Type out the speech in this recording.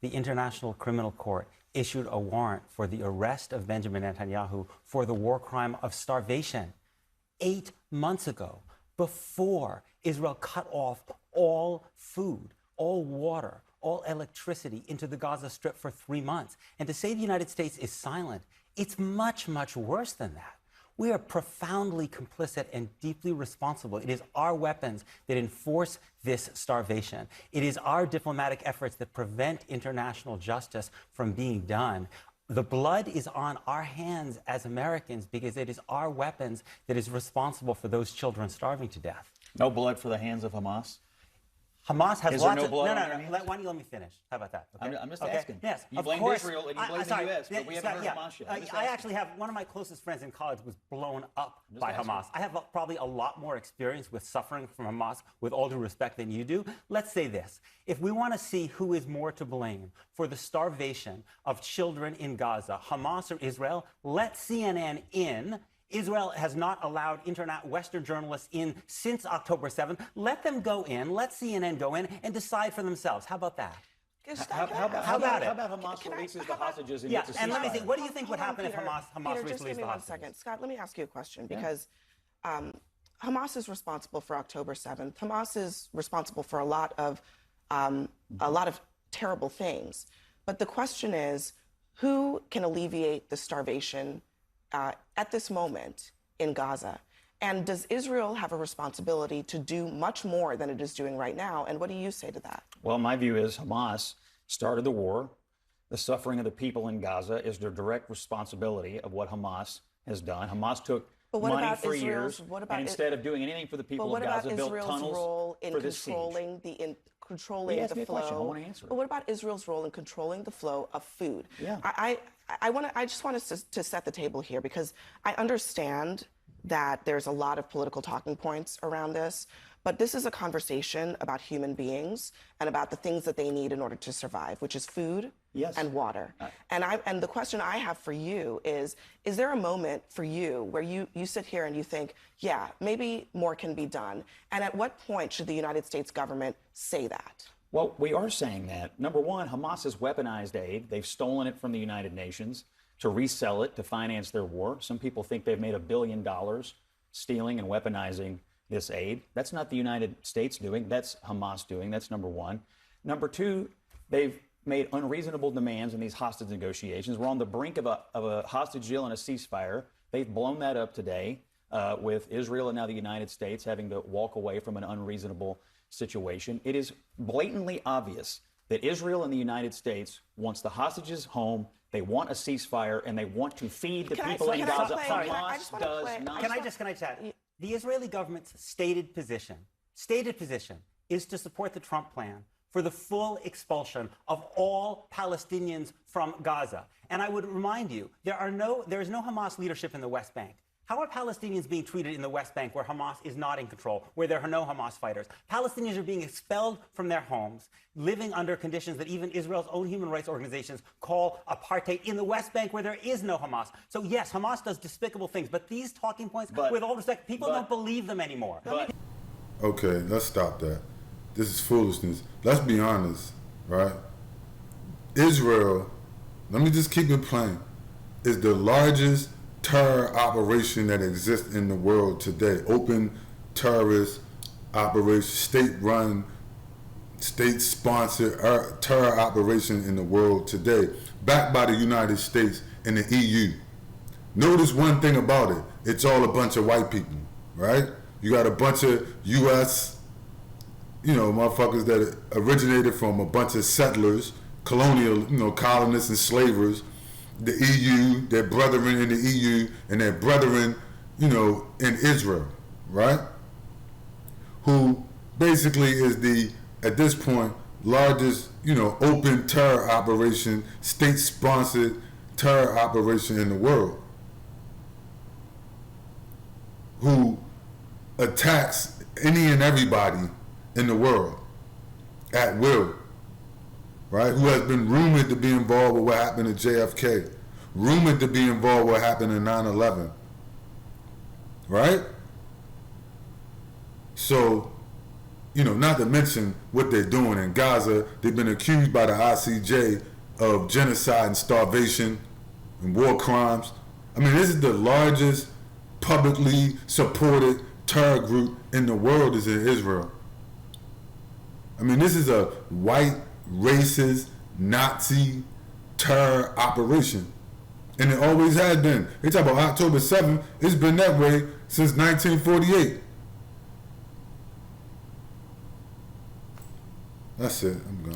the International Criminal Court issued a warrant for the arrest of Benjamin Netanyahu for the war crime of starvation 8 months ago, before Israel cut off all food, all water, all electricity into the Gaza Strip for 3 months. And to say the United States is silent, it's much, much worse than that. We are profoundly complicit and deeply responsible. It is our weapons that enforce this starvation. It is our diplomatic efforts that prevent international justice from being done. The blood is on our hands as Americans because it is our weapons that is responsible for those children starving to death. No blood for the hands of Hamas? Hamas has Is lots there no of... blood No, on no, their no. hands? Why don't you let me finish? How about that? Okay? I'm just Okay? asking. Yes, You of blamed course. Israel and you blamed the U.S., but we haven't heard Hamas yet. I actually have one of my closest friends in college was blown up by Hamas. I have probably a lot more experience with suffering from Hamas, with all due respect, than you do. Let's say this. If we want to see who is more to blame for the starvation of children in Gaza, Hamas or Israel, let CNN in. Israel has not allowed Western journalists in since October 7th. Let them go in, let CNN go in, and decide for themselves. How about that? How about Hamas releases the hostages and gets a ceasefire? And let me think, what do you think would happen if Peter, Hamas Peter, released just give me the one hostages? second. Scott, let me ask you a question because Hamas is responsible for October 7th. Hamas is responsible for a lot of terrible things. But the question is, who can alleviate the starvation at this moment in Gaza? And does Israel have a responsibility to do much more than it is doing right now? And what do you say to that? Well, my view is Hamas started the war. The suffering of the people in Gaza is their direct responsibility of what Hamas has done. Hamas took money for years, and instead of doing anything for the people of Gaza, built tunnels for this siege. Controlling the flow. I want to answer it. But what about Israel's role in controlling the flow of food? Yeah. I just want us to set the table here because I understand that there's a lot of political talking points around this, but this is a conversation about human beings and about the things that they need in order to survive, which is food and water. And the question I have for you is there a moment for you where you sit here and you think, yeah, maybe more can be done? And at what point should the United States government say that? Well, we are saying that. Number one, Hamas has weaponized aid. They've stolen it from the United Nations to resell it to finance their war. Some people think they've made $1 billion stealing and weaponizing this aid. That's not the United States doing. That's Hamas doing. That's number one. Number two, they've made unreasonable demands in these hostage negotiations. We're on the brink of a hostage deal and a ceasefire. They've blown that up today with Israel and now the United States having to walk away from an unreasonable situation. It is blatantly obvious that Israel and the United States wants the hostages home. They want a ceasefire, and they want to feed the people in Gaza. Hamas does not. Can I just add? The Israeli government's stated position is to support the Trump plan for the full expulsion of all Palestinians from Gaza. And I would remind you, there is no Hamas leadership in the West Bank. How are Palestinians being treated in the West Bank where Hamas is not in control, where there are no Hamas fighters? Palestinians are being expelled from their homes, living under conditions that even Israel's own human rights organizations call apartheid in the West Bank where there is no Hamas. So yes, Hamas does despicable things, but these talking points, with all respect, people don't believe them anymore. Okay, let's stop that. This is foolishness. Let's be honest, right? Israel, let me just keep it plain, is the largest terror operation that exists in the world today. Open terrorist operation, state-run, state-sponsored terror operation in the world today, backed by the United States and the EU. Notice one thing about it. It's all a bunch of white people, right? You got a bunch of U.S., motherfuckers that originated from a bunch of settlers, colonial, colonists and slavers, the EU, their brethren in the EU, and their brethren, in Israel, right? Who basically is at this point, largest, open terror operation, state-sponsored terror operation in the world. Who attacks any and everybody in the world at will. Right, who has been rumored to be involved with what happened to JFK, rumored to be involved with what happened in 9/11, right? So not to mention what they're doing in Gaza. They've been accused by the ICJ of genocide and starvation and war crimes. I mean, this is the largest publicly supported terror group in the world is in Israel. I mean, this is a white, racist, Nazi terror operation. And it always has been. They talk about October 7th. It's been that way since 1948. That's it. I'm gone.